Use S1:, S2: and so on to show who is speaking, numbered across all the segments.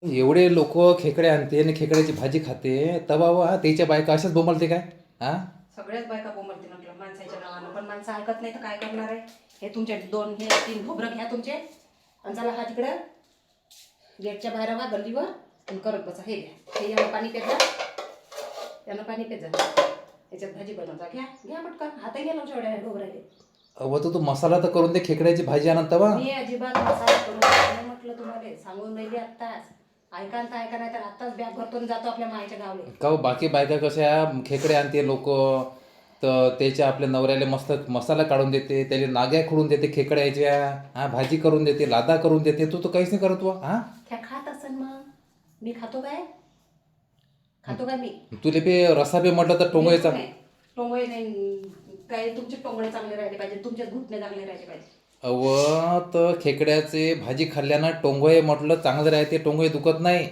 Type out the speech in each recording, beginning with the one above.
S1: एवढे लोक खेकडे आणते आणि खेकड्याची भाजी खाते तवा वा त्याच्या बायका अशाच बोंबलते काय? हा,
S2: सगळ्याच बायका बोंबलते म्हटलं माणसाच्या नावानं, पण माणसं ऐकत नाही तर काय करणार आहे. हे तुमचे 2 हे 3 घोबरं घ्या तुमचे आणि चला हा तिकडं गेटच्या बाहेर वा गल्लीवर आणि करत बसा. हे घ्या, हे यानं पाणी पेजा, यानं पाणी पेजा, याच्यात भाजी बनवता. घ्या घ्या पटकन, हातही गेला एवढ्या घोबरायले.
S1: अव तू मसाला तर करून दे खेकड्याची भाजी आणत तवा.
S2: मी अजिबात मसाला करून नाही म्हटलं तुम्हाला, सांगून राहिली आत्ताच. ऐका तर ऐका, नाही तर आत्ताच बॅग भरतो आणि जातो आपल्या मायच्या गावले.
S1: का हो, बाकी बायका कशा खेकडे आणते लोक, तर त्याच्या आपल्या नवऱ्याला मस्त मसाला काढून देते, त्याला नाग्या खोडून देते खेकड्याच्या, हा भाजी करून देते, लादा करून देते. तू तर काहीच नाही करत वा. हा,
S2: त्या खात असेल मग, मी खातो काय? खातो काय मी?
S1: तुले पे रसा बी म्हटलं तर टोंगयचा.
S2: टोंगळे नाही काय, तुमचे टोंगळे चांगले राहिले पाहिजे, तुमचे घुटणे चांगले राहिले पाहिजे.
S1: अव तर खेकड्याचे भाजी खाल्ल्यानं टोंगळे म्हटलं चांगलं राहते, टोंगळे दुखत नाही.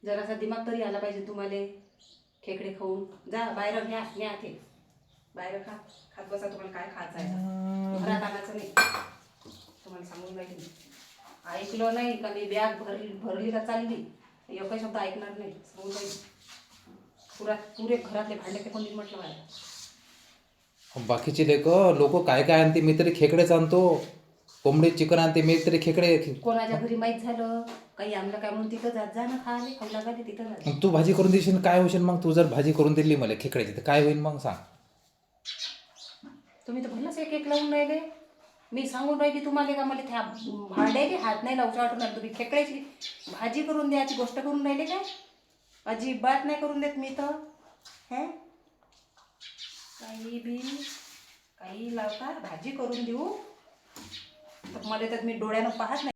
S2: जरासा दिमाग तरी आला पाहिजे तुम्हाला. खेकडे खाऊन जा बाहेर, घ्या घ्या ते बाहेर खा, खात बसा. तुम्हाला काय खायचं आहे घरात आणायचं नाही, तुम्हाला सांगून राहिली मी. ऐकलं नाही का मी बॅग भरली का चालली, एकही शब्द ऐकणार नाही, सांगून राहिली. पुरे घरातले भांडे फेकून देईन म्हटलं बाहेर.
S1: बाकीचे लोक काय काय आणते, मी तरी खेकडेच आणतो. कोंबडी चिकन आणते, मी तरी खेकडे.
S2: कोणाच्या घरी माहीत झालं काही आणलं काय म्हणून तिथं जात जा ना, खाले खाऊ लागाले तिथं जा.
S1: मग तू भाजी करून देशील, काय होशील मग? तू जर भाजी करून दिली मला खेकड्याची तर काय होईल मग सांग?
S2: तुम्ही तर भरलंच एक एक लावून राहिले. मी सांगून राहिली तुम्हाला का मला त्या भांड्याचे हात नाही लावू वाटणार. तुम्ही खेकड्याची भाजी करून द्यायची गोष्ट करून राहिले काय? अजिबात नाही करून देत मी तर. हे काही लावता भाजी करून देऊ तर मला तर मी डोळ्यानं पाहत नाही.